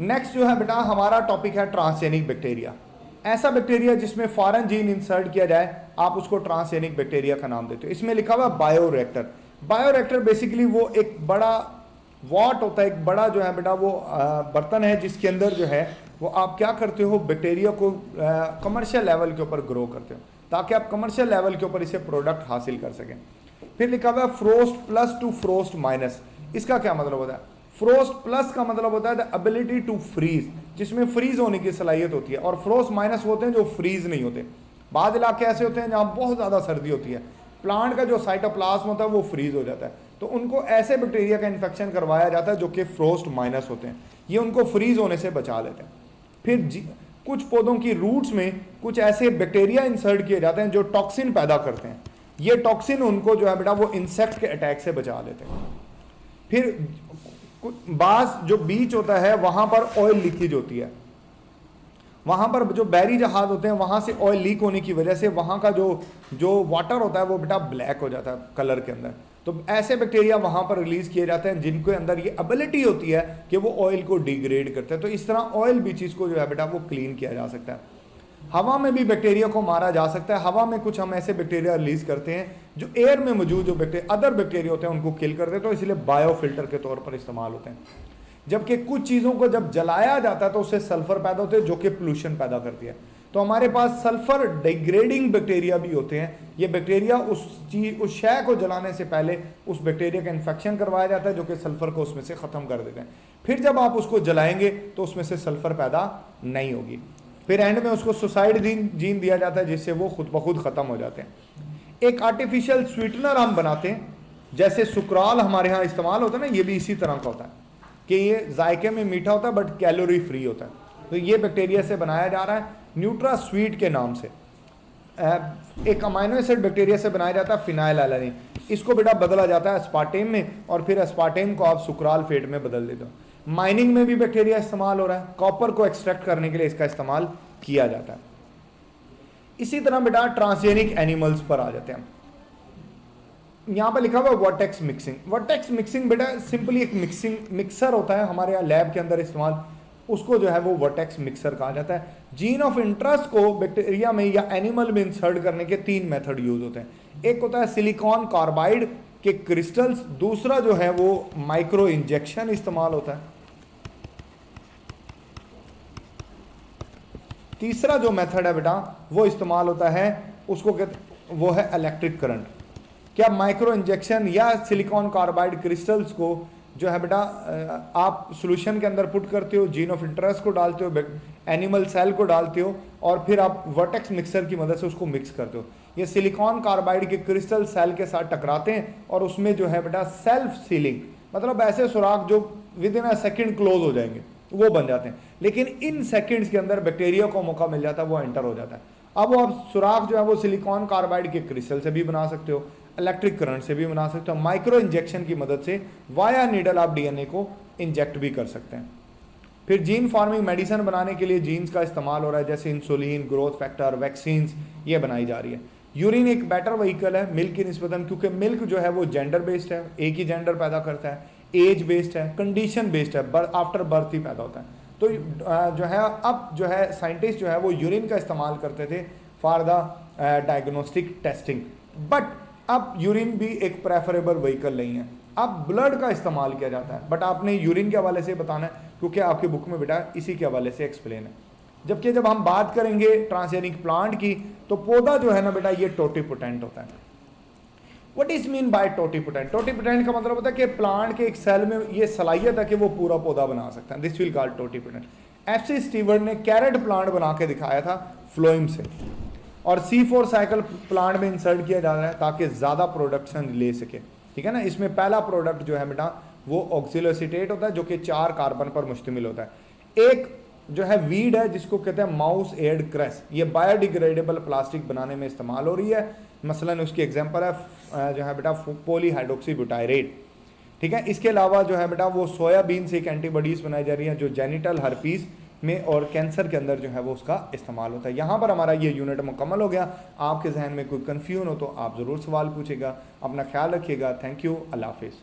Next जो है बेटा हमारा टॉपिक है ट्रांसजेनिक बैक्टीरिया। ऐसा बैक्टीरिया जिसमें फॉरेन जीन इंसर्ट किया जाए, आप उसको ट्रांसजेनिक बैक्टीरिया का नाम देते हो। इसमें लिखा हुआ बायोरिएक्टर। बायोरिएक्टर बेसिकली वो एक बड़ा वॉट होता है, एक बड़ा जो है बेटा वो बर्तन है जिसके अंदर जो है वो आप क्या करते हो, बैक्टीरिया को कमर्शियल लेवल के ऊपर ग्रो करते हो ताकि आप कमर्शियल लेवल के ऊपर इसे प्रोडक्ट हासिल कर सकें। फिर लिखा हुआ है frost plus two frost minus. इसका क्या मतलब होता है? फ्रोस्ट प्लस का मतलब होता है द एबिलिटी टू फ्रीज, जिसमें फ्रीज होने की सलाहियत होती है, और फ्रोस्ट माइनस होते हैं जो फ्रीज नहीं होते। बाद इलाके ऐसे होते हैं जहाँ बहुत ज़्यादा सर्दी होती है, प्लांट का जो साइटोप्लाज्म होता है वो फ्रीज हो जाता है, तो उनको ऐसे बैक्टीरिया का इन्फेक्शन करवाया जाता है जो कि फ्रोस्ट माइनस होते हैं, ये उनको फ्रीज होने से बचा लेते हैं। फिर कुछ पौधों की रूट्स में कुछ ऐसे बैक्टीरिया इंसर्ट किए जाते हैं जो टॉक्सिन पैदा करते हैं, ये टॉक्सिन उनको जो है बेटा वो इंसेक्ट के अटैक से बचा लेते हैं। फिर बास जो बीच होता है वहां पर ऑयल लीकेज होती है, वहां पर जो बैरी जहाज होते हैं वहां से ऑयल लीक होने की वजह से वहां का जो वाटर होता है वो बेटा ब्लैक हो जाता है कलर के अंदर, तो ऐसे बैक्टीरिया वहां पर रिलीज किए जाते हैं जिनके अंदर ये एबिलिटी होती है कि वो ऑयल को डिग्रेड करते हैं। तो इस तरह ऑयल बीचेस को जो है बेटा वो क्लीन किया जा सकता है। हवा में भी बैक्टीरिया को मारा जा सकता है। हवा में कुछ हम ऐसे बैक्टीरिया रिलीज करते हैं जो एयर में मौजूद जो बैक्टीरिया अदर बैक्टीरिया होते हैं उनको किल करते हैं, तो इसलिए बायोफिल्टर के तौर पर इस्तेमाल होते हैं। जबकि कुछ चीज़ों को जब जलाया जाता है तो उससे सल्फर पैदा होते हैं जो कि पोल्यूशन पैदा करती है। तो हमारे पास सल्फर डिग्रेडिंग बैक्टीरिया भी होते हैं। ये बैक्टीरिया उस शय को जलाने से पहले उस बैक्टीरिया का इन्फेक्शन करवाया जाता है जो कि सल्फर को उसमें से ख़त्म कर देते हैं। फिर जब आप उसको जलाएंगे तो उसमें से सल्फर पैदा नहीं होगी। फिर एंड में उसको सुसाइड जीन दिया जाता है जिससे वो खुद ब खुद ख़त्म हो जाते हैं। एक आर्टिफिशियल स्वीटनर हम बनाते हैं, जैसे सुक्राल हमारे यहाँ इस्तेमाल होता है ना, ये भी इसी तरह का होता है कि ये जायके में मीठा होता है बट कैलोरी फ्री होता है। तो ये बैक्टीरिया से बनाया जा रहा है न्यूट्रा स्वीट के नाम से। एक अमाइनो एसिड बैक्टीरिया से बनाया जाता है फिनाइलएलानिन, इसको बेटा बदला जाता है एस्पार्टेम में, और फिर एस्पार्टेम को आप सुक्राल फेट में बदल देते हो। माइनिंग में भी बैक्टीरिया इस्तेमाल हो रहा है, कॉपर को एक्सट्रैक्ट करने के लिए इसका इस्तेमाल किया जाता है। इसी तरह बेटा ट्रांसजेनिक एनिमल्स पर आ जाते हैं। यहाँ पर लिखा हुआ वर्टेक्स मिक्सिंग। वर्टेक्स मिक्सिंग बेटा सिंपली एक मिक्सर होता है हमारे यहाँ लैब के अंदर इस्तेमाल, उसको जो है वो वर्टेक्स मिक्सर कहा जाता है। जीन ऑफ इंटरेस्ट को बैक्टीरिया में या एनिमल में इंसर्ट करने के 3 मेथड यूज होते हैं। एक होता है सिलिकॉन कार्बाइड के क्रिस्टल्स, दूसरा जो है वो माइक्रो इंजेक्शन इस्तेमाल होता है, तीसरा जो मेथड है बेटा वो इस्तेमाल होता है उसको कहते वो है इलेक्ट्रिक करंट। क्या माइक्रो इंजेक्शन या सिलिकॉन कार्बाइड क्रिस्टल्स को जो है बेटा आप सॉल्यूशन के अंदर पुट करते हो, जीन ऑफ इंटरेस्ट को डालते हो, एनिमल सेल को डालते हो, और फिर आप वर्टेक्स मिक्सर की मदद से उसको मिक्स करते हो। ये सिलिकॉन कार्बाइड के क्रिस्टल सेल के साथ टकराते हैं और उसमें जो है बेटा सेल्फ सीलिंग, मतलब ऐसे सुराख जो with in a second close हो जाएंगे वो बन जाते हैं, लेकिन इन सेकेंड्स के अंदर बैक्टीरिया को मौका मिल जाता है, वो एंटर हो जाता है। अब वो आप सुराख जो है वो सिलिकॉन कार्बाइड के क्रिस्टल से भी बना सकते हो, इलेक्ट्रिक करंट से भी बना सकते हो, माइक्रो इंजेक्शन की मदद से वाया नीडल आप डीएनए को इंजेक्ट भी कर सकते हैं। फिर जीन फार्मिंग मेडिसिन बनाने के लिए जीन्स का इस्तेमाल हो रहा है, जैसे इंसुलिन, ग्रोथ फैक्टर, वैक्सीन्स ये बनाई जा रही है। यूरिन एक बेटर व्हीकल है मिल्क की निस्बतन, क्योंकि मिल्क जो है वो जेंडर बेस्ड है, एक ही जेंडर पैदा करता है, एज बेस्ड है, कंडीशन बेस्ड है, आफ्टर बर्थ ही पैदा होता है। तो जो है अब जो है साइंटिस्ट जो है वो यूरिन का इस्तेमाल करते थे for the diagnostic testing, but अब यूरिन भी एक प्रेफरेबल व्हीकल नहीं है, अब ब्लड का इस्तेमाल किया जाता है। बट आपने यूरिन के हवाले से बताना है क्योंकि आपकी बुक में बेटा इसी के हवाले से एक्सप्लेन है। जबकि जब हम बात करेंगे ट्रांसजेनिक प्लांट की तो पौधा जो है ना बेटा ये टोटीपोटेंट होता है। What is mean by totipotent? Totipotent का मतलब होता है कि प्लांट के एक सेल में ये सलाहियत है कि वो पूरा पौधा बना सकता है, this will called totipotent. FC Stewart ने कैरेट प्लांट बना के दिखाया था फ्लोएम से, और C4 साइकिल प्लांट में इंसर्ट किया जा रहा है ताकि ज़्यादा प्रोडक्शन ले सके, ठीक है ना। इसमें पहला प्रोडक्ट जो है बेटा वो ऑक्सिलोएसीटेट होता है जो कि 4 कार्बन पर मुश्तमिल होता है। एक जो है वीड है जिसको कहते हैं माउस एड क्रेस, ये बायोडिग्रेडेबल प्लास्टिक बनाने में इस्तेमाल हो रही है। मसलन उसकी एग्जांपल है जो है बेटा पॉलीहाइड्रोक्सीब्यूटायरेट, ठीक है। इसके अलावा जो है बेटा वो सोयाबीन से एक एंटीबॉडीज़ बनाई जा रही है जो जेनिटल हर्पीस में और कैंसर के अंदर जो है वो उसका इस्तेमाल होता है। यहाँ पर हमारा ये यूनिट मुकम्मल हो गया। आपके जहन में कोई कन्फ्यूजन हो तो आप ज़रूर सवाल पूछेगा। अपना ख्याल रखिएगा। Thank you. अल्लाह हाफिज़।